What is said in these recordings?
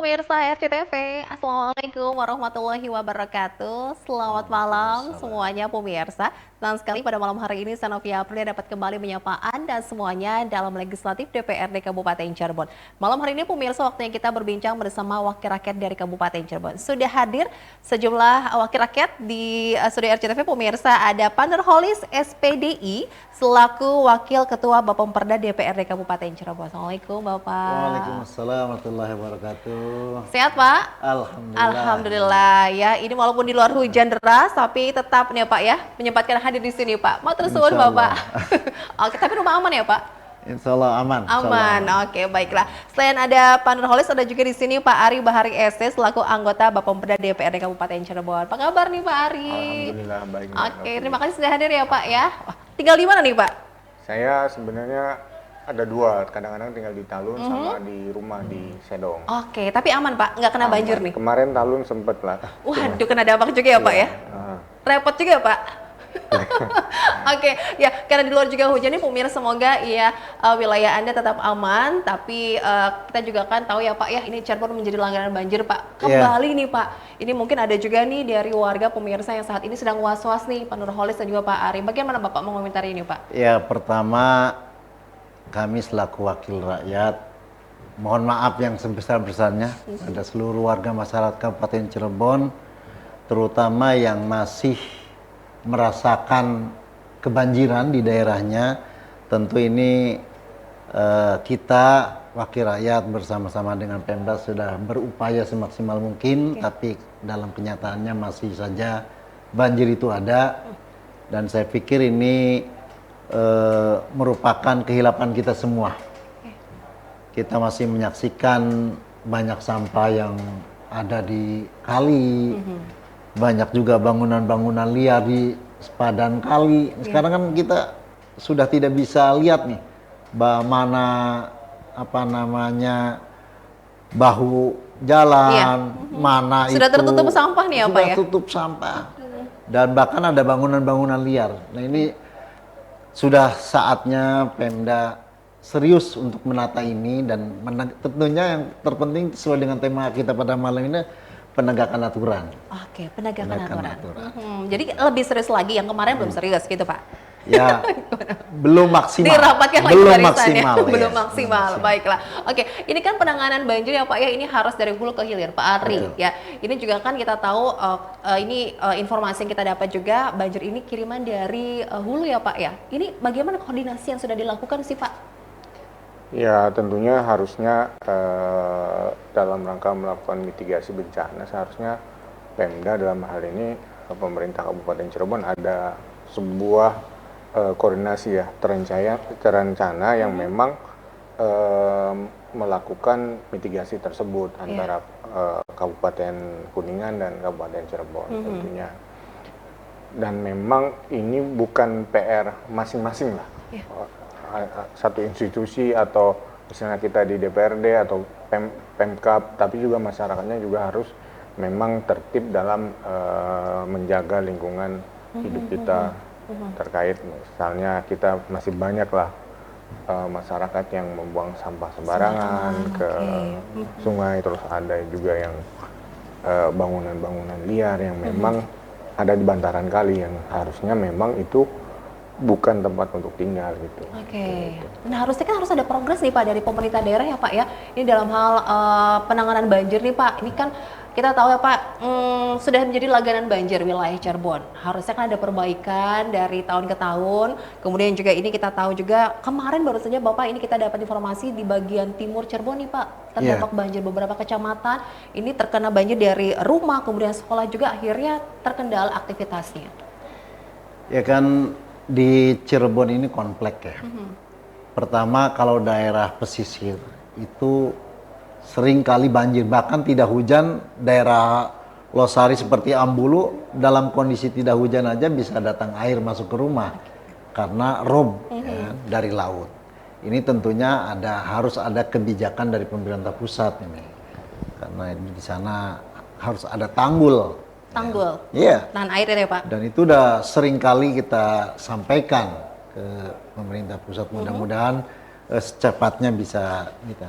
pemirsa RCTV, Assalamualaikum warahmatullahi wabarakatuh. Selamat malam semuanya pemirsa. Senang sekali pada malam hari ini Sanovia Aprilia dapat kembali menyapa Anda semuanya dalam Legislatif DPRD Kabupaten Cirebon. Malam hari ini pemirsa waktunya kita berbincang bersama wakil rakyat dari Kabupaten Cirebon. Sudah hadir sejumlah wakil rakyat di studio RCTV pemirsa. Ada Pak Nurholis SPDI selaku Wakil Ketua Bapemperda DPRD Kabupaten Cirebon. Assalamualaikum Bapak. Waalaikumsalam warahmatullahi wabarakatuh. Sehat Pak? Alhamdulillah. Alhamdulillah ya. Ini walaupun di luar hujan deras, tapi tetap nih Pak ya menyempatkan hadir di sini Pak. Mau terus suwun Bapak. Oke, tapi rumah aman ya Pak? Insya Allah aman. Aman. Oke, baiklah. Selain ada Pak Nurholis, ada juga di sini Pak Ari Bahari SC selaku anggota Bapemperda DPRD Kabupaten Cirebon. Apa kabar nih Pak Ari? Alhamdulillah baik. Oke, terima kasih sudah hadir ya Pak ya. Wah, tinggal di mana nih Pak? Saya sebenarnya ada dua, kadang-kadang tinggal di Talun sama di rumah di Sedong. Oke, tapi aman Pak, nggak kena banjir nih? Kemarin Talun sempet lah. Waduh, kena dampak juga ya Pak ya? Repot juga Pak? Oke, ya karena di luar juga hujan nih pemirsa, semoga ya wilayah Anda tetap aman. Tapi kita juga kan tahu ya Pak ya, ini Cirebon menjadi langganan banjir Pak. Kembali nih Pak, ini mungkin ada juga nih dari warga pemirsa yang saat ini sedang was-was nih, Pak Nurholis dan juga Pak Ari. Bagaimana Bapak mengomentari ini Pak? Ya, pertama kami selaku wakil rakyat mohon maaf yang sebesar-besarnya pada seluruh warga masyarakat Kabupaten Cirebon, terutama yang masih merasakan kebanjiran di daerahnya. Tentu ini kita wakil rakyat bersama-sama dengan Pemda sudah berupaya semaksimal mungkin, tapi dalam kenyataannya masih saja banjir itu ada, dan saya pikir ini merupakan kehilapan kita semua. Kita masih menyaksikan banyak sampah yang ada di kali, banyak juga bangunan-bangunan liar di sepadan kali. Sekarang kan kita sudah tidak bisa lihat nih mana bahu jalan, mana sudah itu tertutup sampah nih ya Pak ya? Sudah tutup sampah. Dan bahkan ada bangunan-bangunan liar. Nah, ini sudah saatnya Pemda serius untuk menata ini, dan tentunya yang terpenting sesuai dengan tema kita pada malam ini, penegakan aturan. Oke, penegakan aturan. Jadi lebih serius lagi, yang kemarin belum serius gitu Pak? Ya, belum maksimal. Dirapatkan lagi belum barisannya. maksimal. Belum maksimal. Baiklah. Oke, ini kan penanganan banjir ya Pak ya, ini harus dari hulu ke hilir Pak Ari. Ya, ini juga kan kita tahu informasi yang kita dapat juga banjir ini kiriman dari hulu ya Pak ya. Ini bagaimana koordinasi yang sudah dilakukan sih Pak? Ya, tentunya harusnya dalam rangka melakukan mitigasi bencana, seharusnya Pemda dalam hal ini pemerintah Kabupaten Cirebon ada sebuah koordinasi ya terencana yang memang melakukan mitigasi tersebut antara Kabupaten Kuningan dan Kabupaten Cirebon tentunya. Dan memang ini bukan PR masing-masing lah. Satu institusi atau misalnya kita di DPRD atau Pemkab, tapi juga masyarakatnya juga harus memang tertib dalam menjaga lingkungan hidup kita. Terkait misalnya kita masih banyak lah masyarakat yang membuang sampah sembarangan ke sungai, terus ada juga yang bangunan-bangunan liar yang memang ada di bantaran kali, yang harusnya memang itu bukan tempat untuk tinggal gitu. Nah harusnya kan harus ada progres nih Pak dari pemerintah daerah ya Pak ya. Ini dalam hal penanganan banjir nih Pak. Ini kan kita tahu ya Pak, sudah menjadi langganan banjir wilayah Cirebon. Harusnya kan ada perbaikan dari tahun ke tahun. Kemudian juga ini kita tahu juga kemarin baru saja Bapak ini kita dapat informasi di bagian timur Cirebon nih Pak, terdampak banjir beberapa kecamatan. Ini terkena banjir dari rumah, kemudian sekolah juga akhirnya terkendala aktivitasnya. Ya kan, di Cirebon ini kompleks ya. Pertama, kalau daerah pesisir itu sering kali banjir, bahkan tidak hujan daerah Losari seperti Ambulu, dalam kondisi tidak hujan aja bisa datang air masuk ke rumah karena rob ya, dari laut. Ini tentunya harus ada kebijakan dari pemerintah pusat ini, karena di sana harus ada tanggul. Iya. Tahan air ya Pak. Dan itu udah sering kali kita sampaikan ke pemerintah pusat, mudah-mudahan secepatnya bisa kita.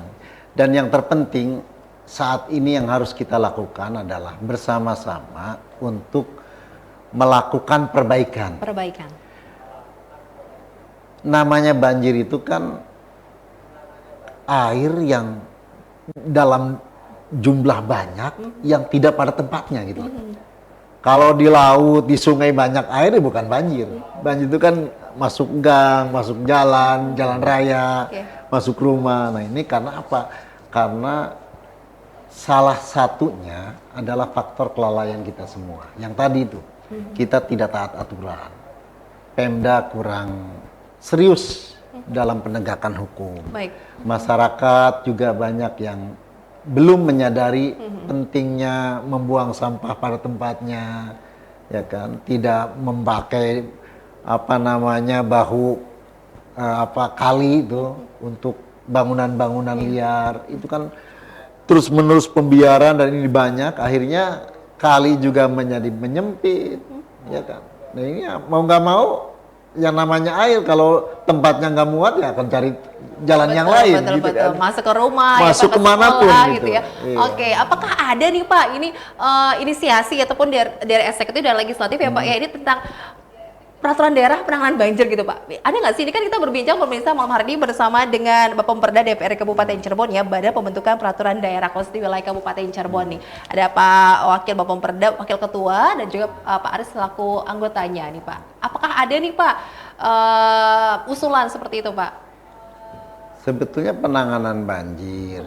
Dan yang terpenting saat ini yang harus kita lakukan adalah bersama-sama untuk melakukan perbaikan. Perbaikan. Namanya banjir itu kan air yang dalam jumlah banyak yang tidak pada tempatnya gitu. Kalau di laut, di sungai banyak air ya bukan banjir. Banjir itu kan masuk gang, masuk jalan, jalan raya, masuk rumah. Nah ini karena apa? Karena salah satunya adalah faktor kelalaian kita semua. Yang tadi itu, kita tidak taat aturan. Pemda kurang serius dalam penegakan hukum. Baik. Masyarakat juga banyak yang belum menyadari pentingnya membuang sampah pada tempatnya, ya kan? Tidak memakai apa namanya kali itu untuk bangunan-bangunan liar. Itu kan terus-menerus pembiaran dan ini banyak. Akhirnya kali juga menjadi menyempit, ya kan? Nah ini ya, mau nggak mau yang namanya air kalau tempatnya nggak muat ya akan cari jalan yang lain gitu kan. Masuk ke rumah, masuk ya, kemanapun sekolah, gitu ya. Iya. Oke, apakah ada nih Pak ini inisiasi ataupun dari eksekutif dan legislatif ya Pak ya ini tentang peraturan daerah penanganan banjir gitu Pak? Ada nggak sih? Ini kan kita berbincang pemirsa malam hari ini bersama dengan Bapak Pemperda DPR Kabupaten Cirebon ya, Badan Pembentukan Peraturan Daerah Khusus di Wilayah Kabupaten Cirebon nih. Ada Pak Wakil Bapak Pemperda, Wakil Ketua dan juga Pak Aris selaku anggotanya nih Pak. Apakah ada nih Pak usulan seperti itu Pak? Sebetulnya penanganan banjir,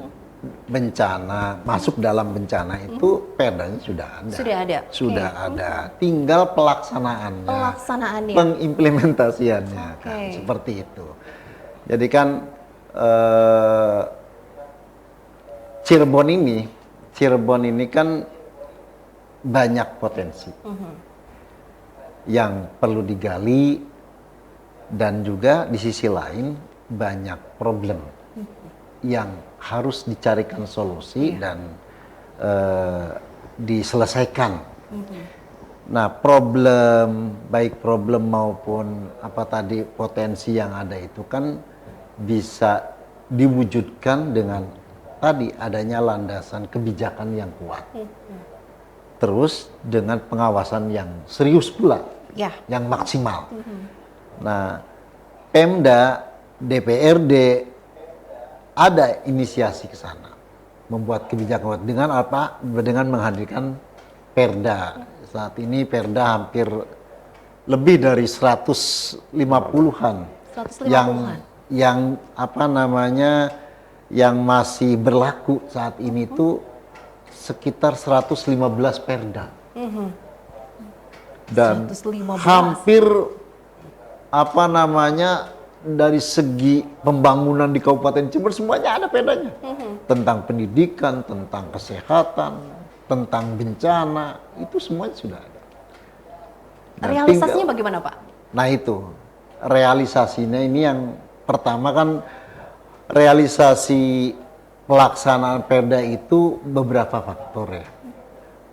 bencana, masuk dalam bencana itu perdanya sudah ada. Sudah ada. Sudah ada. Tinggal pelaksanaannya. Pelaksanaannya. Pengimplementasiannya kan seperti itu. Jadi kan Cirebon ini kan banyak potensi yang perlu digali dan juga di sisi lain banyak problem yang harus dicarikan solusi dan diselesaikan. Nah, baik problem maupun apa tadi potensi yang ada itu kan bisa diwujudkan dengan tadi adanya landasan kebijakan yang kuat. Terus dengan pengawasan yang serius pula, yang maksimal. Nah, Pemda, DPRD ada inisiasi ke sana, membuat kebijakan dengan apa? Dengan menghadirkan Perda. Saat ini Perda hampir lebih dari 150-an yang apa namanya yang masih berlaku saat ini itu sekitar 115 Perda. Dan 115. hampir apa namanya dari segi pembangunan di Kabupaten Cirebon semuanya ada perdanya. Tentang pendidikan, tentang kesehatan, tentang bencana, itu semuanya sudah ada. Dan realisasinya bagaimana Pak? Nah itu, realisasinya ini yang pertama kan realisasi pelaksanaan perda itu beberapa faktor ya.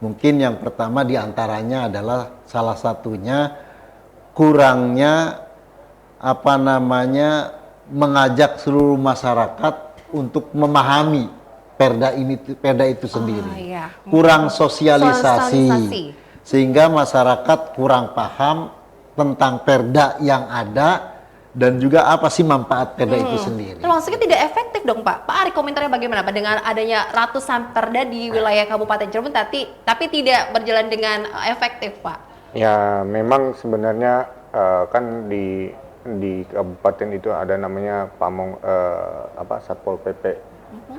Mungkin yang pertama diantaranya adalah salah satunya kurangnya apa namanya mengajak seluruh masyarakat untuk memahami perda itu sendiri. Kurang sosialisasi sehingga masyarakat kurang paham tentang perda yang ada dan juga apa sih manfaat perda itu sendiri. Maksudnya tidak efektif dong Pak. Pak Ari komentarnya bagaimana Pak dengan adanya ratusan perda di wilayah Kabupaten Cirebon tapi tidak berjalan dengan efektif Pak? Ya memang sebenarnya kan di kabupaten itu ada namanya Satpol PP.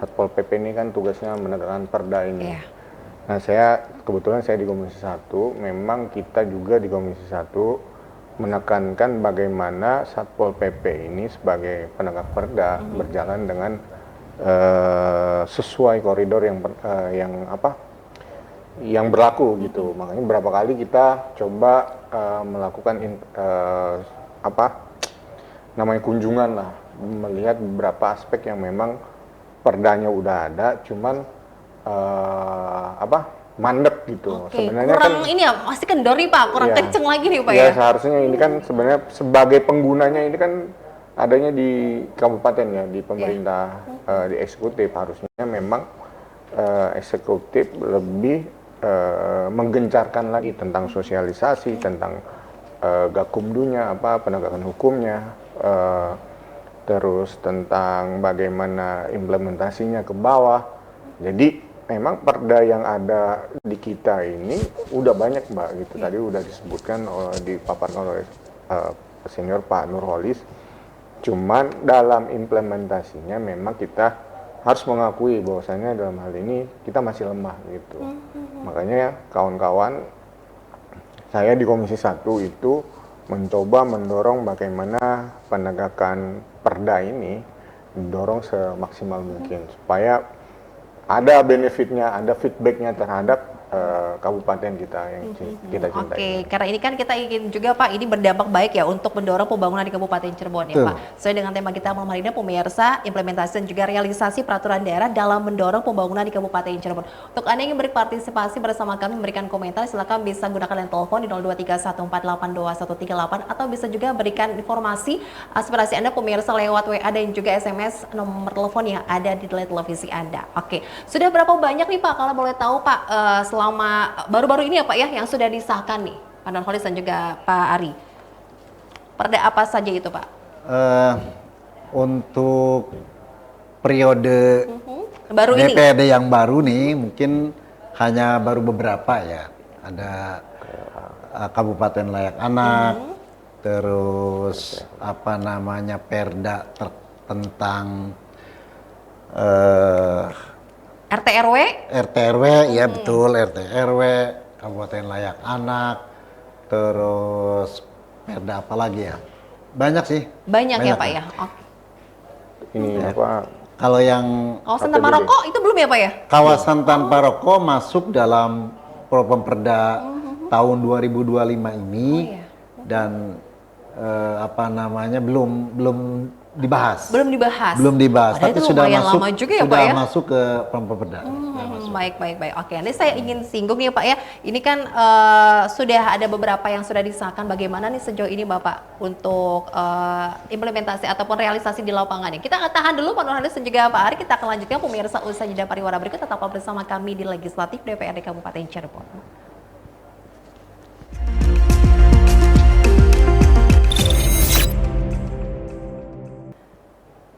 Satpol PP ini kan tugasnya menegakkan perda ini. Nah kebetulan saya di Komisi 1, memang kita juga di Komisi 1 menekankan bagaimana Satpol PP ini sebagai penegak perda berjalan dengan sesuai koridor yang berlaku gitu. Makanya berapa kali kita coba melakukan kunjungan lah, melihat beberapa aspek yang memang perdanya udah ada, cuman mandek gitu. Sebenarnya kurang kan, ini ya masih kendor nih Pak, kurang kenceng lagi nih Pak ya. Seharusnya ini kan sebenarnya sebagai penggunanya ini kan adanya di kabupaten ya, di pemerintah, di eksekutif harusnya memang eksekutif lebih menggencarkan lagi tentang sosialisasi, tentang gakumdunya, penegakan hukumnya, terus tentang bagaimana implementasinya ke bawah. Jadi memang perda yang ada di kita ini udah banyak Mbak gitu. Tadi udah disebutkan dipaparkan oleh senior Pak Nurholis. Cuman dalam implementasinya memang kita harus mengakui bahwasanya dalam hal ini kita masih lemah gitu. Makanya kawan-kawan, saya di Komisi 1 itu mencoba mendorong bagaimana penegakan perda ini didorong semaksimal mungkin supaya ada benefitnya, ada feedbacknya terhadap kabupaten kita yang kita cintai. Oke, karena ini kan kita ingin juga Pak, ini berdampak baik ya untuk mendorong pembangunan di Kabupaten Cirebon ya Pak. Sesuai dengan tema kita malam hari ini pemirsa, implementasi dan juga realisasi peraturan daerah dalam mendorong pembangunan di Kabupaten Cirebon. Untuk Anda yang berpartisipasi bersama kami memberikan komentar, silakan bisa gunakan line telepon di 0231482138 atau bisa juga berikan informasi aspirasi Anda pemirsa lewat WA dan juga SMS nomor telepon yang ada di televisi Anda. Oke, sudah berapa banyak nih Pak kalau boleh tahu Pak selama baru-baru ini ya Pak ya yang sudah disahkan nih Pak Nurholis dan juga Pak Ari? Perda apa saja itu Pak? Untuk periode baru ini? DPRD yang baru nih mungkin hanya baru beberapa ya. Ada Kabupaten Layak Anak, terus apa namanya perda tentang RT/RW? RT/RW, ya betul, RT/RW, Kabupaten Layak Anak, terus perda apa lagi ya? Banyak sih. Banyak ya Pak ya? Oke. Ini apa? Kalau yang Kawasan tanpa rokok itu belum ya Pak ya? kawasan tanpa rokok masuk dalam program perda tahun 2025 ini dan apa namanya belum dibahas. Belum dibahas. Belum dibahas, Padahal tapi itu sudah lumayan masuk lama juga ya, Pak, sudah ya? masuk ke program perda. Baik. Oke, ini saya ingin singgung nih Pak ya. Ini kan sudah ada beberapa yang sudah disahkan. Bagaimana nih sejauh ini Bapak untuk implementasi ataupun realisasi di lapangannya? Kita akan tahan dulu Pak Nurholis dan juga Pak Ari. Kita akan lanjutkan pemirsa usai jeda pariwara berikut. Tetaplah bersama kami di Legislatif DPRD Kabupaten Cirebon.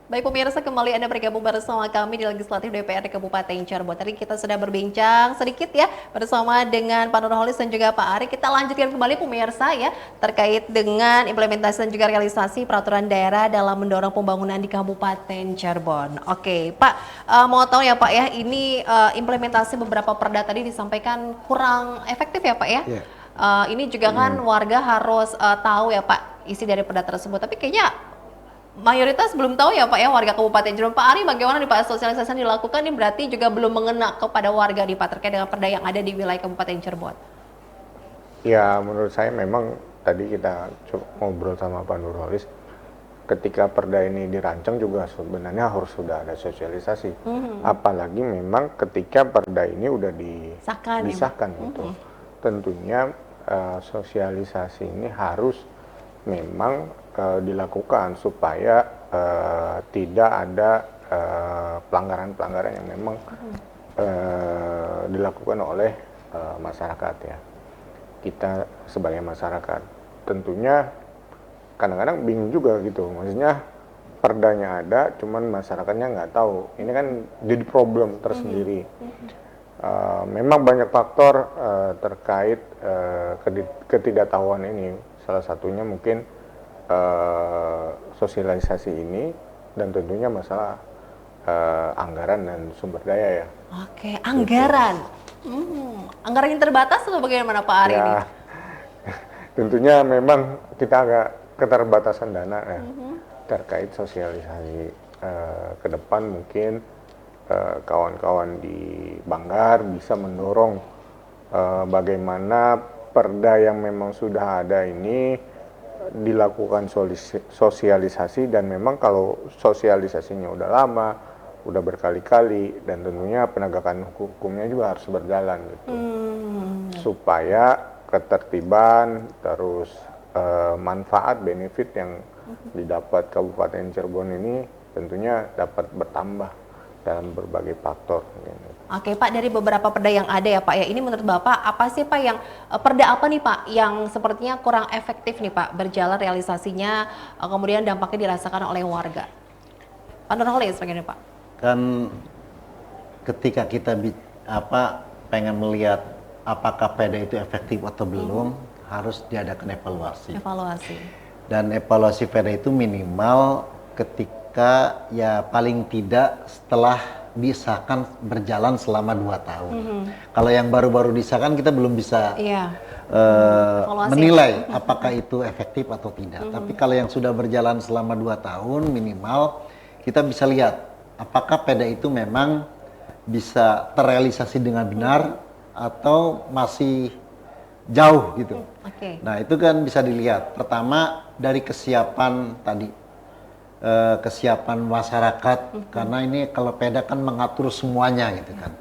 Baik pemirsa, kembali Anda bergabung bersama kami di Legislatif DPRD Kabupaten Cirebon. Tadi kita sudah berbincang sedikit ya bersama dengan Pak Nurholis dan juga Pak Ari. Kita lanjutkan kembali pemirsa ya terkait dengan implementasi dan juga realisasi peraturan daerah dalam mendorong pembangunan di Kabupaten Cirebon. Oke Pak, mau tahu ya Pak ya, ini implementasi beberapa perda tadi disampaikan kurang efektif ya Pak ya? Yeah. Ini juga kan warga harus tahu ya Pak isi dari perda tersebut. Tapi kayaknya mayoritas belum tahu ya Pak ya warga Kabupaten Cirebon. Pak Ari, bagaimana nih Pak sosialisasi yang dilakukan ini berarti juga belum mengena kepada warga nih Pak terkait dengan perda yang ada di wilayah Kabupaten Cirebon? Ya menurut saya memang tadi kita ngobrol sama Pak Nurholis, ketika perda ini dirancang juga sebenarnya harus sudah ada sosialisasi. Apalagi memang ketika perda ini udah disahkan gitu. Tentunya sosialisasi ini harus memang dilakukan supaya tidak ada pelanggaran-pelanggaran yang memang dilakukan oleh masyarakat ya. Kita sebagai masyarakat tentunya kadang-kadang bingung juga gitu, maksudnya perdanya ada cuman masyarakatnya nggak tahu. Ini kan jadi problem tersendiri. Memang banyak faktor terkait ketidaktahuan ini, salah satunya mungkin sosialisasi ini dan tentunya masalah anggaran dan sumber daya ya. Oke, anggaran. Anggaran yang terbatas atau bagaimana Pak Ari ini? Ya, tentunya memang kita agak keterbatasan dana ya terkait sosialisasi ke depan. Mungkin kawan-kawan di Banggar bisa mendorong bagaimana perda yang memang sudah ada ini dilakukan sosialisasi, dan memang kalau sosialisasinya udah lama, udah berkali-kali, dan tentunya penegakan hukumnya juga harus berjalan gitu, supaya ketertiban terus manfaat benefit yang didapat Kabupaten Cirebon ini tentunya dapat bertambah dalam berbagai faktor gitu. Oke Pak, dari beberapa perda yang ada ya Pak ya, ini menurut Bapak apa sih Pak yang perda apa nih Pak yang sepertinya kurang efektif nih Pak berjalan realisasinya, kemudian dampaknya dirasakan oleh warga? Pak Nurholis bagaimana Pak? Kan ketika kita pengen melihat apakah perda itu efektif atau belum, harus diadakan evaluasi. Evaluasi. Dan evaluasi perda itu minimal ketika ya paling tidak setelah disahkan berjalan selama 2 tahun. Kalau yang baru-baru disahkan kita belum bisa Iya. menilai apakah itu efektif atau tidak. Tapi kalau yang sudah berjalan selama 2 tahun minimal, kita bisa lihat apakah perda itu memang bisa terrealisasi dengan benar atau masih jauh gitu. Oke. Nah itu kan bisa dilihat. Pertama dari kesiapan tadi, kesiapan masyarakat, karena ini kalau perda kan mengatur semuanya gitu kan.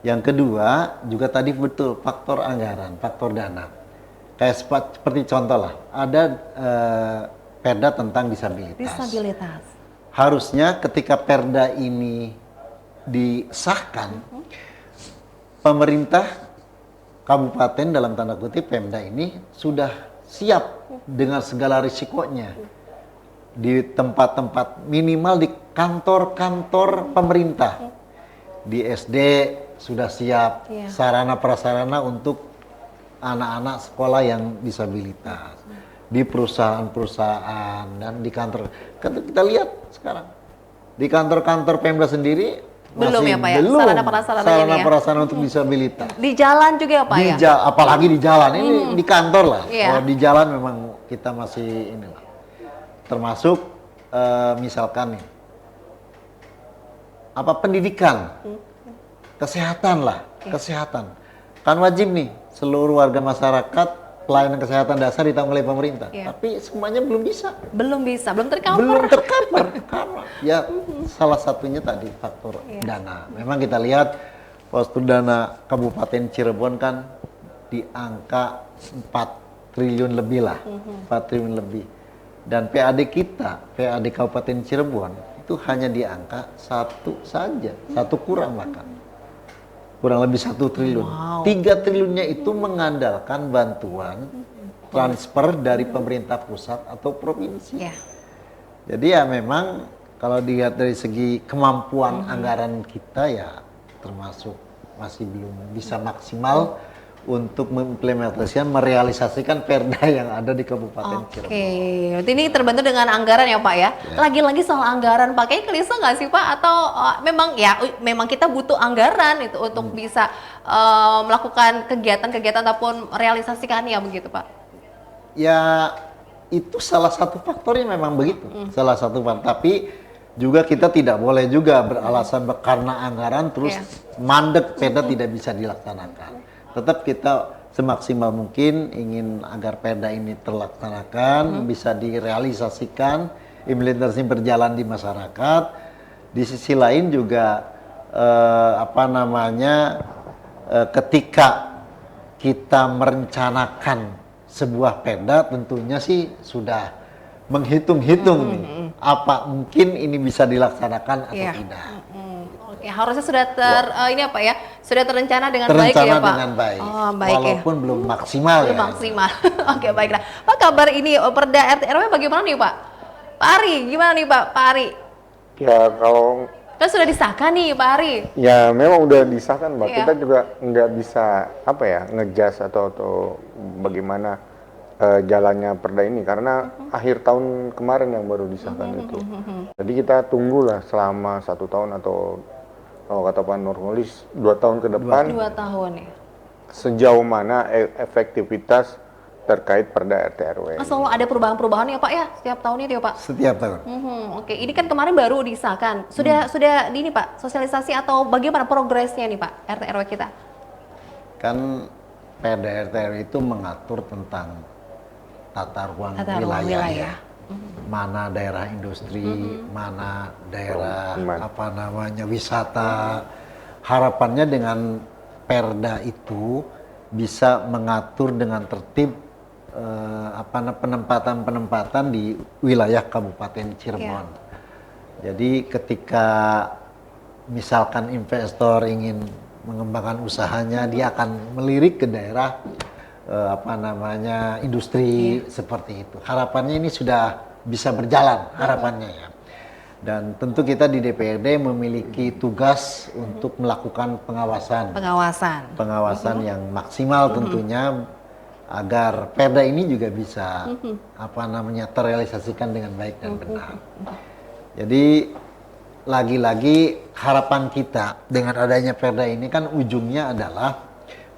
Yang kedua juga tadi betul faktor anggaran, faktor dana. Kayak seperti contoh lah, ada perda tentang disabilitas. Disabilitas. Harusnya ketika perda ini disahkan, pemerintah kabupaten dalam tanda kutip Pemda ini sudah siap dengan segala risikonya di tempat-tempat minimal di kantor-kantor pemerintah, di SD sudah siap sarana prasarana untuk anak-anak sekolah yang disabilitas, di perusahaan-perusahaan dan di kantor. Kita lihat sekarang di kantor-kantor Pemda sendiri Belum masih ya Pak ya? belum Sarana prasarana untuk disabilitas. Di jalan juga ya Pak ya? Apalagi di jalan, ini di kantor lah. Iya. Kalau di jalan memang kita masih inilah. Termasuk misalkan nih, pendidikan, kesehatan lah, kesehatan. Kan wajib nih seluruh warga masyarakat pelayanan kesehatan dasar ditanggung oleh pemerintah. Tapi semuanya belum bisa. Belum bisa, belum tercover. Belum tercover. Karena ya salah satunya tadi faktor dana. Memang kita lihat postur dana Kabupaten Cirebon kan di angka 4 triliun lebih lah. 4 triliun lebih. Dan PAD kita, PAD Kabupaten Cirebon itu hanya di angka 1 saja. 1 kurang bahkan. Kurang lebih 1 triliun. 3 triliunnya itu mengandalkan bantuan transfer dari pemerintah pusat atau provinsi. Jadi ya memang kalau dilihat dari segi kemampuan anggaran kita ya termasuk masih belum bisa maksimal untuk mengimplementasikan, merealisasikan perda yang ada di Kabupaten Cirebon. Oke, berarti ini terbantu dengan anggaran ya Pak ya? Lagi-lagi soal anggaran, Pak, kayaknya klise nggak sih Pak? Atau memang kita butuh anggaran itu untuk bisa melakukan kegiatan-kegiatan ataupun realisasikannya begitu Pak? Ya itu salah satu faktornya memang begitu, salah satu faktor. Tapi juga kita tidak boleh juga beralasan karena anggaran terus mandek perda tidak bisa dilaksanakan. Tetap kita semaksimal mungkin ingin agar perda ini terlaksanakan, bisa direalisasikan, implementasi berjalan di masyarakat. Di sisi lain juga ketika kita merencanakan sebuah perda tentunya sih sudah menghitung-hitung nih apa mungkin ini bisa dilaksanakan atau tidak. Oke, harusnya sudah sudah terencana dengan baik ya Pak? Terencana dengan baik, Oh, baik walaupun belum maksimal belum ya. maksimal. Oke, baiklah. Pak, kabar ini perda RT RW bagaimana nih Pak? Pak Ari, gimana nih Pak Ari? Ya kalau Kan sudah disahkan nih Pak Ari. ya memang udah disahkan Mbak. Kita juga nggak bisa ngejas atau bagaimana jalannya perda ini karena akhir tahun kemarin yang baru disahkan itu. Jadi kita tunggulah selama 1 tahun atau kalau kata Pak Nurholis 2 tahun ke depan 2 tahun ya. sejauh mana efektivitas terkait perda RT RW. Selalu ada perubahan-perubahan ya Pak ya setiap tahun itu ya Pak? Setiap tahun. Oke, ini kan kemarin baru disahkan. Sudah ini Pak, sosialisasi atau bagaimana progresnya nih Pak RT RW kita? Kan perda RT RW itu mengatur tentang tata ruang wilayah. Ya. Mana daerah industri, mana daerah wisata. Harapannya dengan perda itu bisa mengatur dengan tertib penempatan di wilayah Kabupaten Cirebon. Jadi ketika misalkan investor ingin mengembangkan usahanya, dia akan melirik ke daerah industri seperti itu. Harapannya ini sudah bisa berjalan, harapannya ya. Dan tentu kita di DPRD memiliki tugas untuk melakukan pengawasan yang maksimal tentunya, agar perda ini juga bisa terrealisasikan dengan baik dan benar. Jadi lagi-lagi harapan kita dengan adanya perda ini kan ujungnya adalah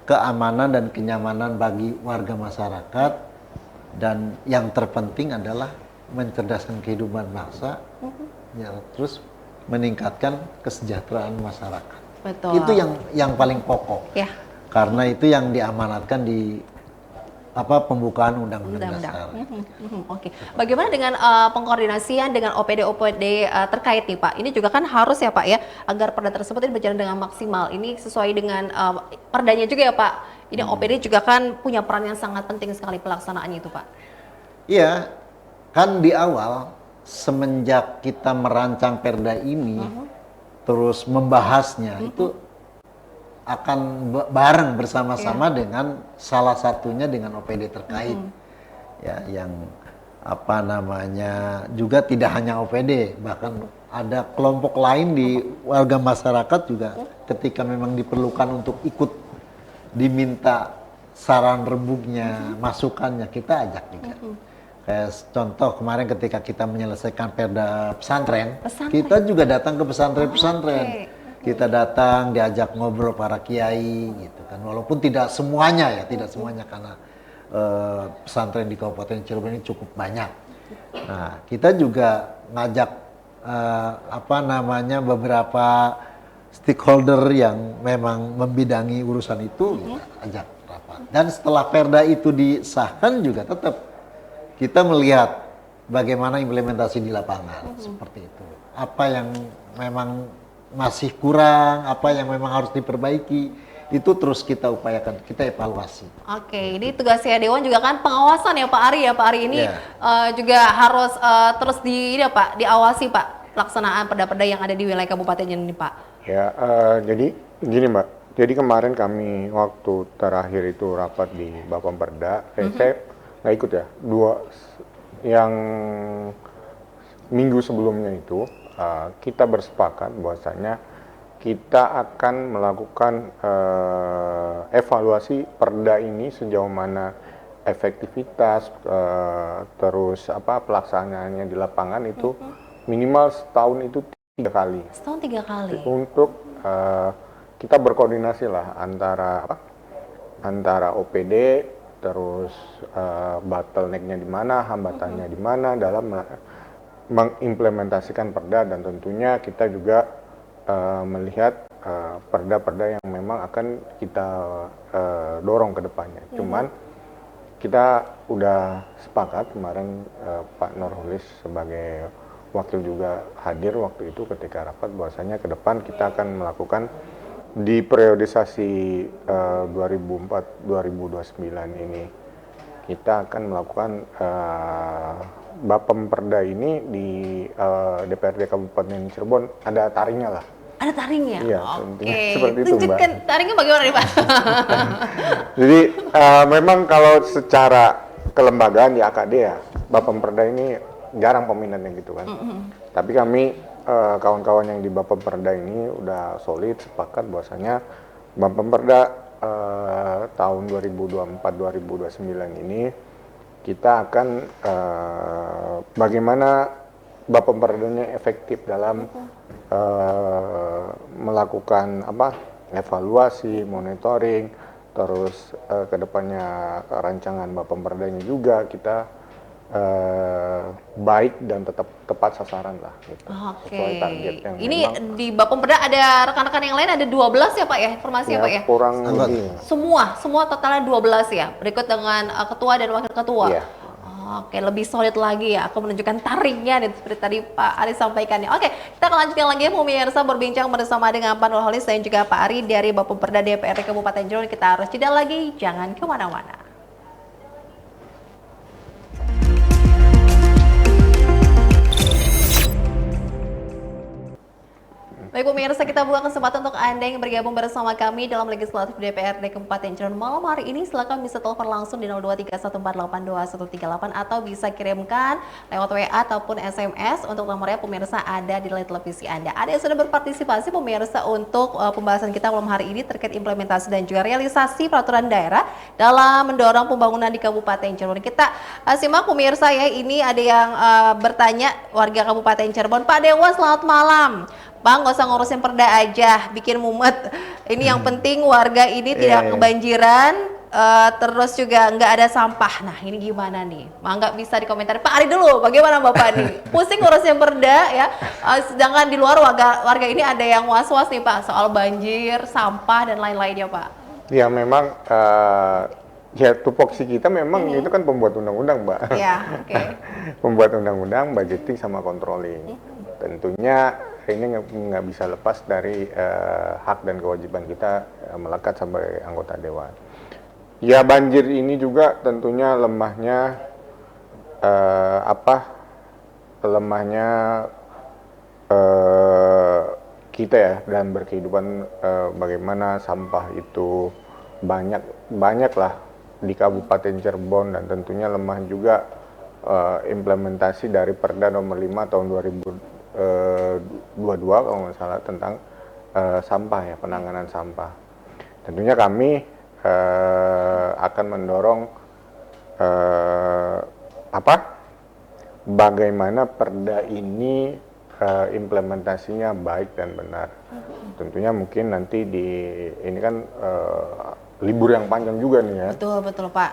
keamanan dan kenyamanan bagi warga masyarakat, dan yang terpenting adalah mencerdaskan kehidupan bangsa, ya, terus meningkatkan kesejahteraan masyarakat. Betul. Itu yang paling pokok. Ya. Karena itu yang diamanatkan di pembukaan Undang-Undang Dasar. Oke. Bagaimana dengan pengkoordinasian dengan OPD terkait nih Pak? Ini juga kan harus ya Pak ya, agar perda tersebut ini berjalan dengan maksimal. Ini sesuai dengan perdanya juga ya Pak. Ini OPD juga kan punya peran yang sangat penting sekali pelaksanaannya itu Pak. Iya, kan di awal semenjak kita merancang perda ini, terus membahasnya itu akan bareng bersama-sama dengan salah satunya dengan OPD terkait, ya, yang juga tidak hanya OPD, bahkan ada kelompok lain di warga masyarakat juga ketika memang diperlukan untuk ikut diminta saran rembuknya, masukannya, kita ajak juga. Kayak contoh kemarin ketika kita menyelesaikan perda pesantren, kita juga datang ke pesantren-pesantren. Kita datang, diajak ngobrol para kiai gitu kan, walaupun tidak semuanya karena pesantren di Kabupaten Cirebon ini cukup banyak. Nah, kita juga ngajak beberapa stakeholder yang memang membidangi urusan itu, ajak rapat. Dan setelah perda itu disahkan juga tetap kita melihat bagaimana implementasi di lapangan, seperti itu. Apa yang memang masih kurang, apa yang memang harus diperbaiki, itu terus kita upayakan, kita evaluasi. Oke, ini tugasnya Dewan juga kan pengawasan ya Pak Ari ya. Pak Ari ini juga harus terus diawasi Pak, pelaksanaan perda-perda yang ada di wilayah kabupaten ini Pak. Ya, jadi gini Mbak, jadi kemarin kami waktu terakhir itu rapat di Bapemperda, saya nggak ikut ya, yang minggu sebelumnya itu, kita bersepakat bahwasanya kita akan melakukan evaluasi perda ini sejauh mana efektivitas, terus pelaksanaannya di lapangan itu minimal setahun itu 3 kali. Setahun 3 kali. Untuk kita berkoordinasi lah antara OPD, terus bottleneck-nya di mana, hambatannya di mana dalam mengimplementasikan perda, dan tentunya kita juga melihat perda-perda yang memang akan kita dorong ke depannya. Cuman kita udah sepakat kemarin, Pak Nurholis sebagai wakil juga hadir waktu itu ketika rapat, bahwasanya ke depan kita akan melakukan di periodisasi 2004-2029 ini, kita akan melakukan Bapemperda ini di DPRD Kabupaten Cirebon, ada taringnya lah. Ada taringnya? Iya, seperti itu Mbak. Tunjukkan taringnya bagaimana nih Pak? Jadi memang kalau secara kelembagaan di AKD ya, Bapemperda ini jarang peminatnya gitu kan. Tapi kami kawan-kawan yang di Bapemperda ini udah solid sepakat bahwasanya Bapemperda tahun 2024-2029 ini kita akan bagaimana Bapemperdanya efektif dalam melakukan evaluasi, monitoring, terus kedepannya rancangan Bapemperdanya juga kita baik dan tetap tepat sasaran lah gitu. Sesuai target yang ini memang, di Bapemperda ada rekan-rekan yang lain, ada 12 ya Pak ya, informasi ya Pak ya? Kurang lebih. Semua totalnya 12 ya, berikut dengan ketua dan wakil ketua. Iya. Oke, lebih solid lagi ya, aku menunjukkan taringnya nih, seperti tadi Pak Ari sampaikannya. Oke, kita akan lanjutkan lagi pemirsa berbincang bersama dengan Pak Nurholis dan juga Pak Ari dari Bapemperda DPRD Kabupaten Cirebon. Kita harus jeda lagi, jangan kemana-mana. Baik pemirsa, kita buka kesempatan untuk Anda yang bergabung bersama kami dalam Legislatif DPRD Kabupaten Cirebon malam hari ini. Silakan bisa telepon langsung di 0231482138 atau bisa kirimkan lewat WA ataupun SMS untuk nomornya pemirsa ada di layar televisi Anda. Ada yang sudah berpartisipasi pemirsa untuk pembahasan kita malam hari ini terkait implementasi dan juga realisasi peraturan daerah dalam mendorong pembangunan di Kabupaten Cirebon. Kita simak pemirsa ya, ini ada yang bertanya warga Kabupaten Cirebon. Pak Dewa, selamat malam. Bang, nggak usah ngurusin perda aja, bikin mumet. Ini yang penting warga ini tidak kebanjiran, terus juga nggak ada sampah. Nah, ini gimana nih? Mangga bisa dikomentari. Pak Ari dulu, bagaimana Bapak nih? Pusing ngurusin perda ya, sedangkan di luar warga ini ada yang was-was nih Pak, soal banjir, sampah, dan lain-lainnya Pak. Ya memang, ya tupoksi kita memang itu kan pembuat undang-undang, Mbak. Ya, oke. Pembuat undang-undang, budgeting sama controlling. Tentunya ini nggak bisa lepas dari hak dan kewajiban kita melekat sebagai anggota dewan. Ya banjir ini juga tentunya lemahnya kita ya dan berkehidupan, bagaimana sampah itu banyak lah di Kabupaten Cirebon, dan tentunya lemah juga implementasi dari Perda nomor 5 tahun 2022 kalau nggak salah tentang sampah ya, penanganan sampah. Tentunya kami akan mendorong bagaimana Perda ini implementasinya baik dan benar. Tentunya mungkin nanti ini kan libur yang panjang juga nih ya. Betul Pak.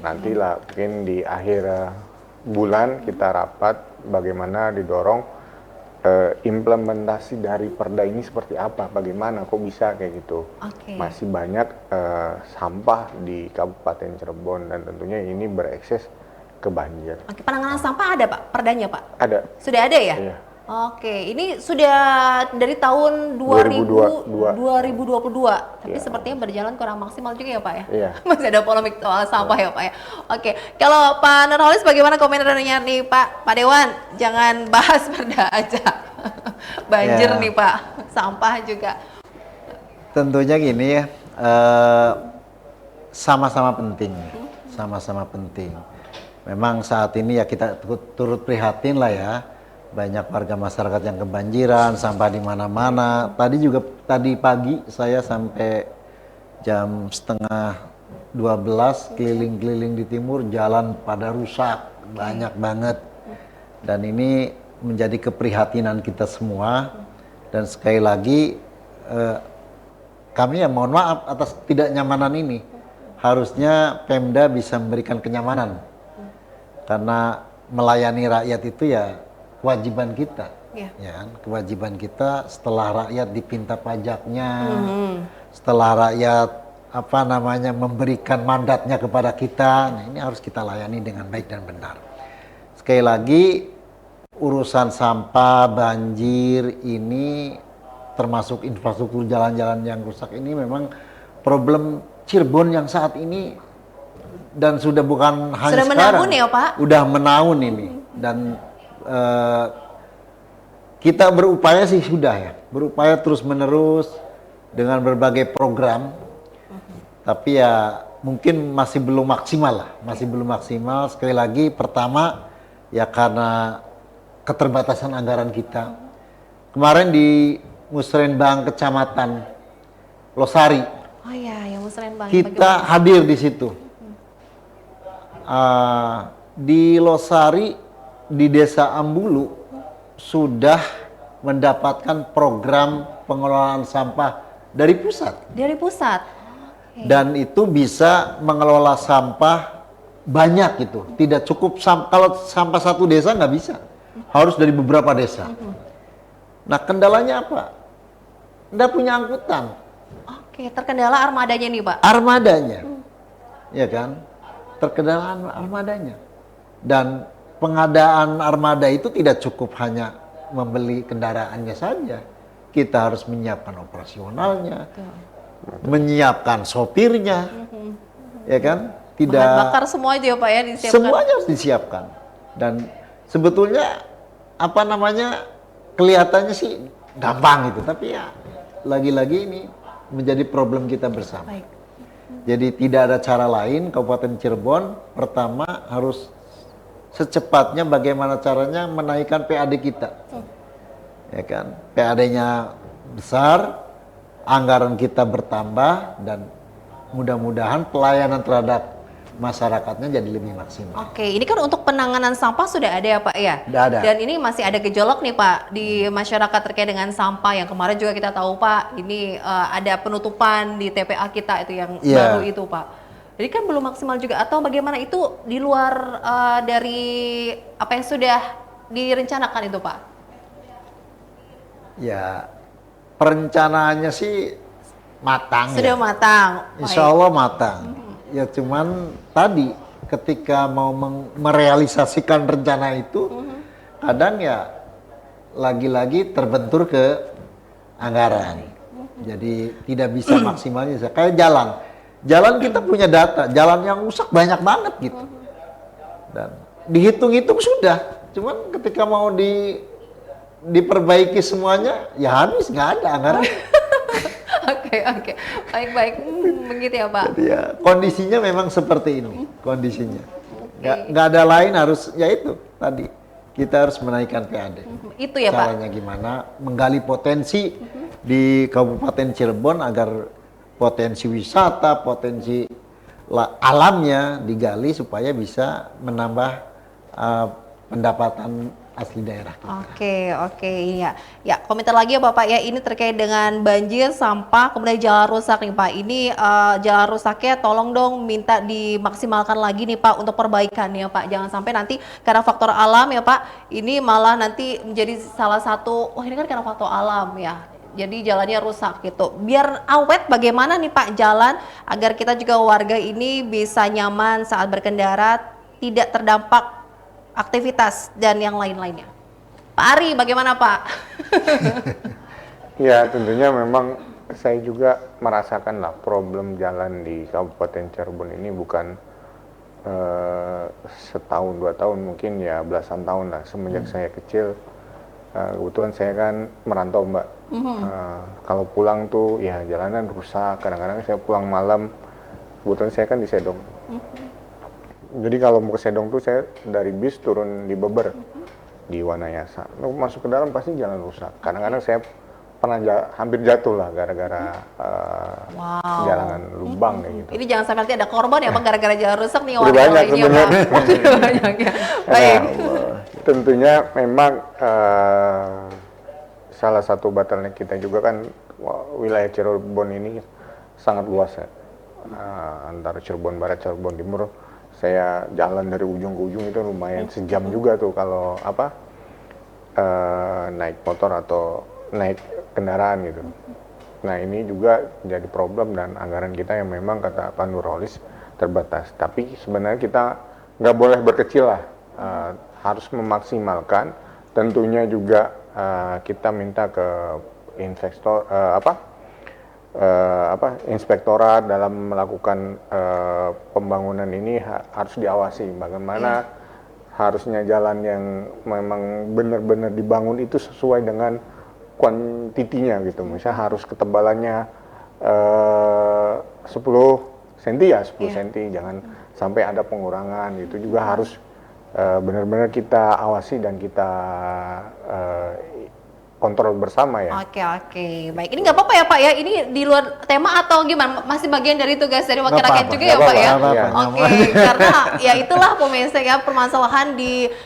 Nantilah mungkin di akhir bulan kita rapat bagaimana didorong implementasi dari Perda ini seperti apa, bagaimana kok bisa kayak gitu. Masih banyak sampah di Kabupaten Cirebon dan tentunya ini berekses ke banjir. Penanganan sampah ada Pak, Perdanya Pak? Ada. Sudah ada ya? Iya. Ini sudah dari tahun 2022, tapi sepertinya berjalan kurang maksimal juga ya Pak ya? Iya. Masih ada polemik soal sampah ya Pak ya? Kalau Pak Nurholis bagaimana komentarnya nih Pak Dewan? Jangan bahas Perda aja, banjir nih Pak, sampah juga. Tentunya gini ya, sama-sama penting, sama-sama penting. Memang saat ini ya kita turut prihatin lah ya. Banyak warga masyarakat yang kebanjiran, sampah di mana-mana. Tadi pagi saya sampai jam 11:30 keliling-keliling di timur, jalan pada rusak, banyak banget. Dan ini menjadi keprihatinan kita semua. Dan sekali lagi kami ya mohon maaf atas tidak nyamanan ini. Harusnya Pemda bisa memberikan kenyamanan. Karena melayani rakyat itu ya kewajiban kita, ya kan? Kewajiban kita setelah rakyat dipinta pajaknya, setelah rakyat memberikan mandatnya kepada kita, nah ini harus kita layani dengan baik dan benar. Sekali lagi urusan sampah, banjir ini termasuk infrastruktur jalan-jalan yang rusak ini memang problem Cirebon yang saat ini dan sudah bukan hanya sekarang, menaun ya Pak? Udah menaun ini dan kita berupaya sih sudah ya, berupaya terus-menerus dengan berbagai program, tapi ya mungkin masih belum maksimal lah, masih belum maksimal. Sekali lagi pertama ya karena keterbatasan anggaran kita. Kemarin di Musrenbang Kecamatan Losari, yang Musrenbang kita hadir di situ. Di Losari di Desa Ambulu sudah mendapatkan program pengelolaan sampah dari pusat. Dari pusat. Dan itu bisa mengelola sampah banyak gitu. Tidak cukup kalau sampah satu desa nggak bisa. Harus dari beberapa desa. Nah, kendalanya apa? Nggak punya angkutan. Terkendala armadanya nih, Pak. Armadanya. Ya kan? Terkendala armadanya. Dan pengadaan armada itu tidak cukup hanya membeli kendaraannya saja. Kita harus menyiapkan operasionalnya, menyiapkan sopirnya, ya kan? Tidak. Bahan bakar semua itu ya Pak ya disiapkan. Semuanya harus disiapkan. Dan sebetulnya kelihatannya sih gampang gitu, tapi ya lagi-lagi ini menjadi problem kita bersama. Baik. Jadi tidak ada cara lain. Kabupaten Cirebon pertama harus secepatnya bagaimana caranya menaikkan PAD kita, ya kan? PAD-nya besar, anggaran kita bertambah, dan mudah-mudahan pelayanan terhadap masyarakatnya jadi lebih maksimal. Oke, ini kan untuk penanganan sampah sudah ada ya Pak ya? Sudah ada. Dan ini masih ada gejolak nih Pak di masyarakat terkait dengan sampah yang kemarin juga kita tahu Pak, ini ada penutupan di TPA kita itu yang Iya. baru itu Pak. Jadi kan belum maksimal juga, atau bagaimana itu di luar dari apa yang sudah direncanakan itu Pak? Ya, perencanaannya sih matang Sudah ya. matang. Insya Allah matang. Ya cuman tadi ketika mau merealisasikan rencana itu, kadang ya lagi-lagi terbentur ke anggaran. Jadi tidak bisa maksimalnya. Kayak jalan. Jalan kita punya data, jalan yang rusak banyak banget gitu. Dan dihitung-hitung sudah. Cuman ketika mau diperbaiki semuanya, ya habis, nggak ada anggaran. Oke, baik-baik, begitu ya Pak. Jadi ya kondisinya memang seperti ini, kondisinya. Nggak ada lain, harus ya itu tadi, kita harus menaikkan PAD. Itu ya Pak. Caranya gimana? Menggali potensi di Kabupaten Cirebon agar potensi wisata, potensi alamnya digali supaya bisa menambah pendapatan asli daerah. Oke, iya. Ya, komentar lagi ya Bapak ya, ini terkait dengan banjir, sampah, kemudian jalan rusak nih Pak. Ini jalan rusaknya tolong dong minta dimaksimalkan lagi nih Pak untuk perbaikan ya Pak. Jangan sampai nanti karena faktor alam ya Pak, ini malah nanti menjadi salah satu, ini kan karena faktor alam ya. Jadi jalannya rusak gitu. Biar awet bagaimana nih Pak jalan agar kita juga warga ini bisa nyaman saat berkendara, tidak terdampak aktivitas dan yang lain-lainnya. Pak Ari, bagaimana Pak? Ya, tentunya memang saya juga merasakan lah problem jalan di Kabupaten Cirebon ini bukan setahun, 2 tahun, mungkin ya belasan tahun lah. Semenjak saya kecil, kebetulan saya kan merantau Mbak. Kalau pulang tuh ya jalanan rusak, kadang-kadang saya pulang malam, kebetulan saya kan di Sedong. Jadi kalau mau ke Sedong tuh saya dari bis turun di Beber, di Wanayasa. Masuk ke dalam pasti jalan rusak. Kadang-kadang saya pernah hampir jatuh lah gara-gara jalanan lubang kayak gitu. Ini jangan sampai nanti ada korban ya Pak gara-gara jalan rusak nih Udah warga banyak lainnya Pak. Udah banyak ya. Baik. Tentunya memang salah satu bottleneck kita juga kan wilayah Cirebon ini sangat luas ya. Antara Cirebon Barat, Cirebon Timur. Saya jalan dari ujung ke ujung itu lumayan sejam juga tuh kalau naik motor atau naik kendaraan gitu. Nah ini juga jadi problem dan anggaran kita yang memang kata Pak Nurholis terbatas. Tapi sebenarnya kita nggak boleh berkecil lah, harus memaksimalkan. Tentunya juga kita minta ke inspektorat dalam melakukan pembangunan ini harus diawasi bagaimana harusnya jalan yang memang benar-benar dibangun itu sesuai dengan kuantitinya gitu. Misalnya harus ketebalannya 10 cm ya 10 cm, jangan sampai ada pengurangan. Itu juga harus benar-benar kita awasi dan kita kontrol bersama ya. Oke. Baik, ini nggak apa-apa ya Pak ya, ini di luar tema atau gimana? Masih bagian dari tugas dari wakil rakyat juga ya Pak ya? Oke, karena ya itulah pemirsa ya, permasalahan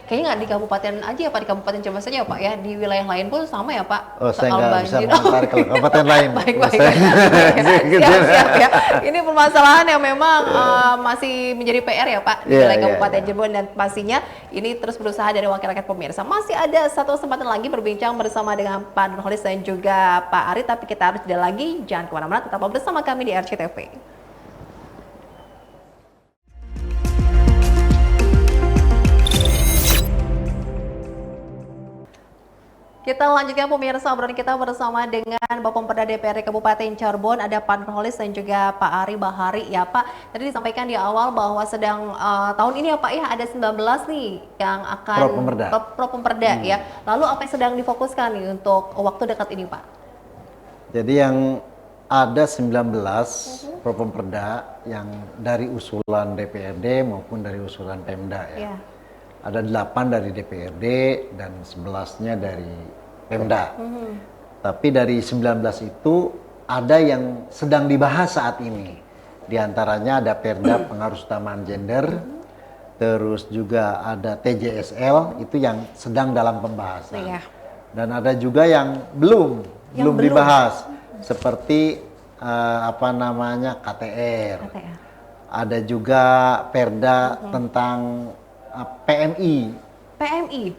kayaknya nggak di kabupaten aja ya Pak, di kabupaten Cirebon saja ya Pak ya, di wilayah lain pun sama ya Pak? Oh, saya nggak bisa mengantar ke kabupaten lain. Baik. Siap ya. Ini permasalahan yang memang masih menjadi PR ya Pak, di wilayah Kabupaten Cirebon, dan pastinya ini terus berusaha dari wakil rakyat pemirsa. Masih ada satu kesempatan lagi berbincang bersama dengan Pak Nurholis dan juga Pak Ari, tapi kita harus jeda lagi. Jangan kemana-mana, tetap bersama kami di RCTV. Kita Kita lanjutkan pemirsa obrolan kita bersama dengan Bapak Pemda DPRD Kabupaten Cirebon, ada Pak Nurholis dan juga Pak Ari Bahari ya Pak. Tadi disampaikan di awal bahwa sedang tahun ini ya Pak ya ada 19 nih yang akan Propemda ya. Lalu apa yang sedang difokuskan nih untuk waktu dekat ini Pak? Jadi yang ada 19 Propemda yang dari usulan DPRD maupun dari usulan Pemda ya. Ada 8 dari DPRD dan 11-nya dari Pemda. Tapi dari 19 itu ada yang sedang dibahas saat ini. Di antaranya ada Perda pengaruh utamaan gender, terus juga ada TJSL itu yang sedang dalam pembahasan. Dan ada juga yang belum dibahas seperti KTR. Ada juga Perda tentang PMI,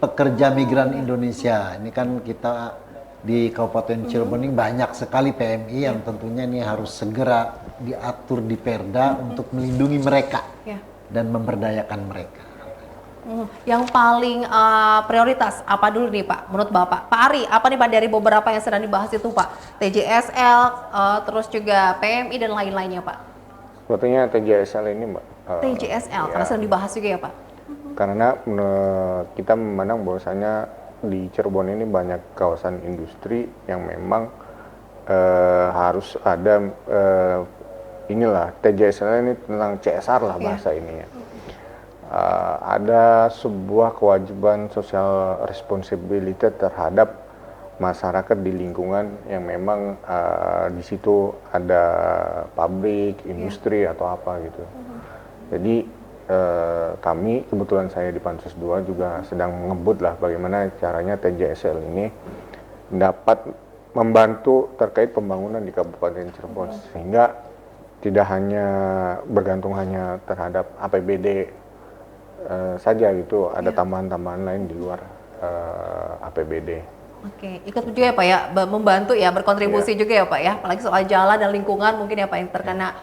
Pekerja Migran Indonesia. Ini kan kita di Kabupaten Cirebon ini banyak sekali PMI yang tentunya ini harus segera diatur di Perda untuk melindungi mereka dan memberdayakan mereka. Yang paling prioritas apa dulu nih Pak, menurut Bapak? Pak Ari, apa nih Pak dari beberapa yang sedang dibahas itu Pak? TJSL, terus juga PMI dan lain-lainnya Pak? Sepertinya TJSL ini Mbak. TJSL, karena sedang dibahas juga ya Pak? Karena kita memandang bahwasanya di Cirebon ini banyak kawasan industri yang memang harus ada TJSL ini tentang CSR lah bahasa ininya. Ada sebuah kewajiban social responsibility terhadap masyarakat di lingkungan yang memang di situ ada pabrik, industri atau apa gitu. Jadi kami, kebetulan saya di Pansus 2 juga sedang mengebut lah bagaimana caranya TJSL ini dapat membantu terkait pembangunan di Kabupaten Cirebon sehingga tidak hanya bergantung hanya terhadap APBD saja gitu, ada tambahan-tambahan lain di luar APBD. Oke, ikut juga ya Pak ya, membantu ya, berkontribusi juga ya Pak ya, apalagi soal jalan dan lingkungan mungkin ya Pak yang terkena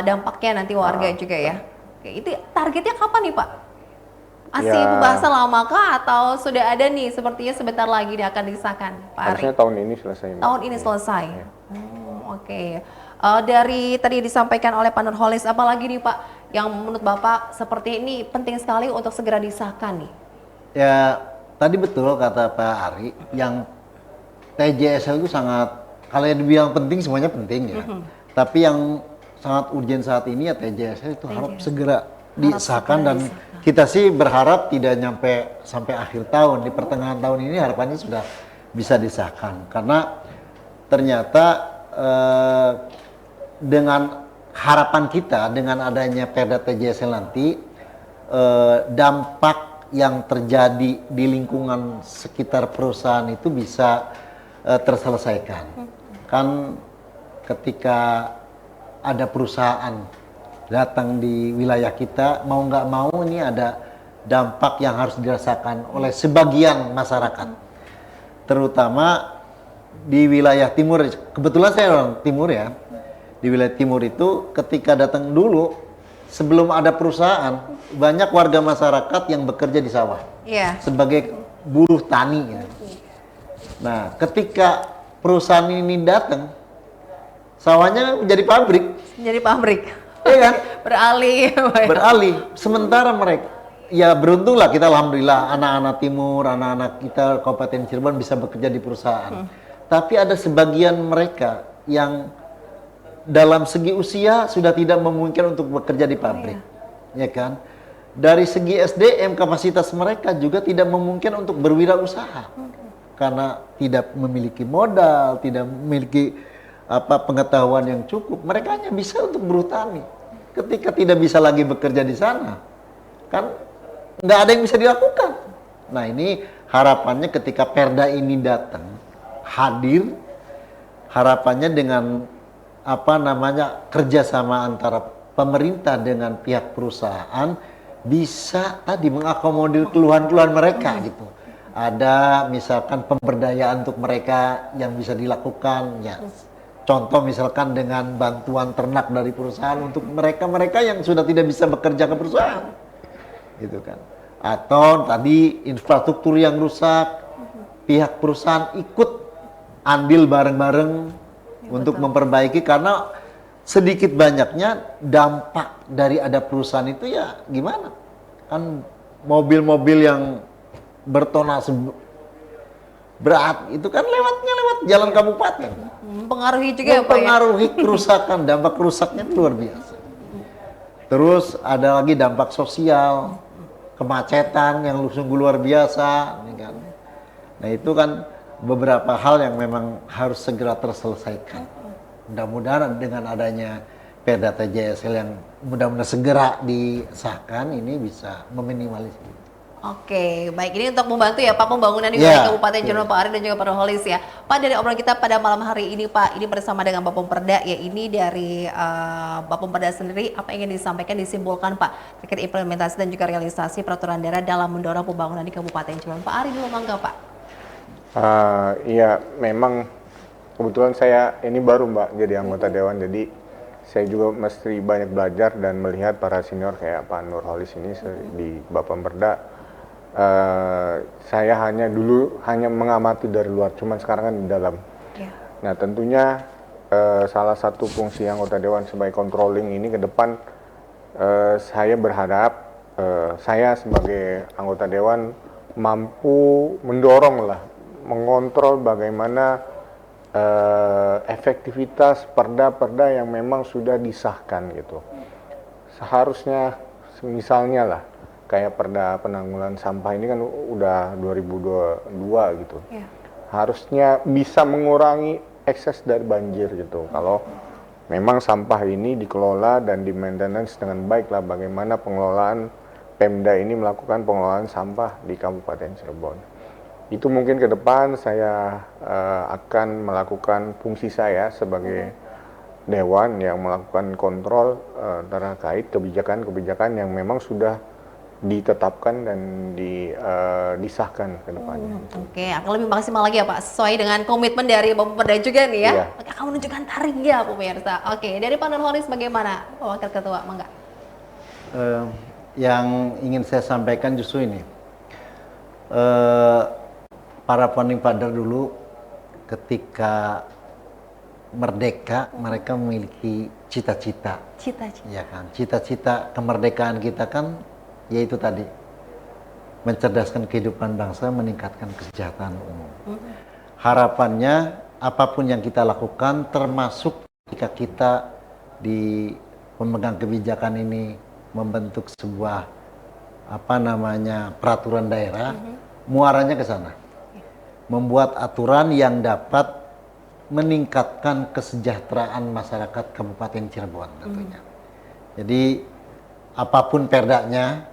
dampaknya nanti warga juga ya. Oke, itu targetnya kapan nih Pak? Masih pembahasan lama kah atau sudah ada nih sepertinya sebentar lagi dia akan disahkan Pak Ari? Harusnya tahun ini selesai. Tahun ini selesai. Oke. Dari tadi disampaikan oleh Pak Nurholis, apalagi nih Pak yang menurut Bapak seperti ini penting sekali untuk segera disahkan nih? Ya, tadi betul kata Pak Ari, yang TJSL itu sangat, kalau yang dibilang penting semuanya penting ya. Tapi yang sangat urgent saat ini ya TJSL itu harus segera disahkan dan kita sih berharap tidak nyampe sampai akhir tahun, di pertengahan tahun ini harapannya sudah bisa disahkan karena ternyata dengan harapan kita dengan adanya Perda TJSL nanti dampak yang terjadi di lingkungan sekitar perusahaan itu bisa terselesaikan. Kan ketika ada perusahaan datang di wilayah kita, mau nggak mau ini ada dampak yang harus dirasakan oleh sebagian masyarakat. Terutama di wilayah timur, kebetulan saya orang timur ya. Di wilayah timur itu ketika datang dulu, sebelum ada perusahaan, banyak warga masyarakat yang bekerja di sawah. Sebagai buruh tani. Ya. Nah, ketika perusahaan ini datang, sawahnya menjadi pabrik. Jadi pabrik. Iya kan? Beralih. Sementara mereka, ya beruntunglah kita alhamdulillah anak-anak timur, anak-anak kita Kabupaten Cirebon bisa bekerja di perusahaan. Tapi ada sebagian mereka yang dalam segi usia sudah tidak memungkinkan untuk bekerja di pabrik. Ya kan? Dari segi SDM kapasitas mereka juga tidak memungkinkan untuk berwirausaha. Karena tidak memiliki modal, tidak memiliki pengetahuan yang cukup, mereka hanya bisa untuk berhutani. Ketika tidak bisa lagi bekerja di sana, kan nggak ada yang bisa dilakukan. Nah ini harapannya ketika Perda ini datang, hadir, harapannya dengan kerjasama antara pemerintah dengan pihak perusahaan bisa tadi mengakomodir keluhan-keluhan mereka gitu. Ada misalkan pemberdayaan untuk mereka yang bisa dilakukan ya. Contoh misalkan dengan bantuan ternak dari perusahaan untuk mereka-mereka yang sudah tidak bisa bekerja ke perusahaan, gitu kan. Atau tadi infrastruktur yang rusak, pihak perusahaan ikut andil bareng-bareng untuk memperbaiki, karena sedikit banyaknya dampak dari ada perusahaan itu ya gimana? Kan mobil-mobil yang bertonase berat itu kan lewat jalan kabupaten. Mempengaruhi juga ya Pak ya? Mempengaruhi kerusakan, dampak rusaknya itu luar biasa. Terus ada lagi dampak sosial, kemacetan yang sungguh luar biasa, ini kan. Nah itu kan beberapa hal yang memang harus segera terselesaikan. Mudah-mudahan dengan adanya Perda TJSL yang mudah-mudahan segera disahkan ini bisa meminimalisir. Oke, baik, ini untuk membantu ya Pak pembangunan di wilayah Kabupaten Cirebon, Pak Ari dan juga Pak Nurholis ya. Pak, dari obrolan kita pada malam hari ini Pak, ini bersama dengan Bapemperda ya, ini dari Bapemperda sendiri apa yang ingin disampaikan, disimpulkan Pak terkait implementasi dan juga realisasi peraturan daerah dalam mendorong pembangunan di Kabupaten Cirebon. Pak Ari dulu mangga Pak. Iya, memang kebetulan saya ini baru Mbak jadi anggota Dewan, jadi saya juga mesti banyak belajar dan melihat para senior kayak Pak Nurholis ini di Bapemperda. Saya dulu hanya mengamati dari luar, cuman sekarang kan di dalam. Yeah. Nah tentunya salah satu fungsi anggota Dewan sebagai controlling ini ke depan, saya berharap saya sebagai anggota Dewan mampu mendorong lah, mengontrol bagaimana efektivitas perda-perda yang memang sudah disahkan gitu. Seharusnya misalnya lah, kayak perda penanggulangan sampah ini kan udah 2022 gitu. Yeah. Harusnya bisa mengurangi ekses dari banjir gitu. Kalau memang sampah ini dikelola dan di-maintenance dengan baik lah, bagaimana pengelolaan Pemda ini melakukan pengelolaan sampah di Kabupaten Cirebon. Itu mungkin ke depan saya akan melakukan fungsi saya sebagai Dewan yang melakukan kontrol terkait kebijakan-kebijakan yang memang sudah ditetapkan dan disahkan ke depannya. Oke, akan lebih maksimal lagi ya Pak, sesuai dengan komitmen dari Bapemperda juga nih ya. Iya. Oke, akan menunjukkan taring ya pemirsa. Oke, dari Pak Nurholis bagaimana Pak Wakil Ketua, mangga? Yang ingin saya sampaikan justru ini, para founding father dulu ketika merdeka mereka memiliki cita-cita. Cita-cita. Ya kan, cita-cita kemerdekaan kita kan yaitu tadi mencerdaskan kehidupan bangsa, meningkatkan kesejahteraan umum. Harapannya apapun yang kita lakukan, termasuk ketika kita di pemegang kebijakan ini membentuk sebuah peraturan daerah, muaranya ke sana, membuat aturan yang dapat meningkatkan kesejahteraan masyarakat Kabupaten Cirebon tentunya. Jadi apapun perdanya,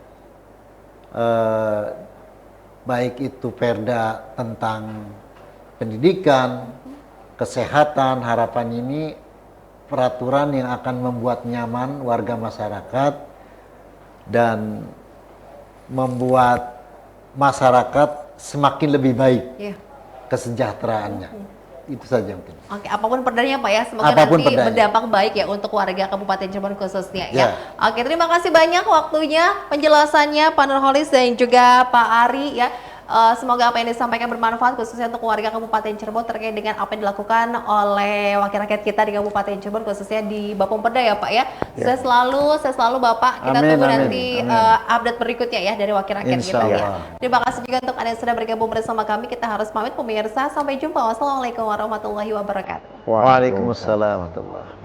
baik itu perda tentang pendidikan, kesehatan, harapan ini peraturan yang akan membuat nyaman warga masyarakat dan membuat masyarakat semakin lebih baik kesejahteraannya. Itu saja mungkin. Oke, apapun perdanya Pak ya, semoga apapun nanti berdampak baik ya untuk warga Kabupaten Cirebon khususnya ya. Oke, terima kasih banyak waktunya, penjelasannya Pak Nurholis dan juga Pak Ari ya. Semoga apa yang disampaikan bermanfaat khususnya untuk warga Kabupaten Cirebon terkait dengan apa yang dilakukan oleh wakil rakyat kita di Kabupaten Cirebon khususnya di Bapemperda ya Pak ya. Saya selalu Bapak, kita tunggu nanti update berikutnya ya dari wakil rakyat kita ya. Terima kasih juga untuk Anda yang sudah bergabung bersama kami. Kita harus pamit pemirsa, sampai jumpa. Wassalamualaikum warahmatullahi wabarakatuh. Waalaikumsalam warahmatullahi wabarakatuh.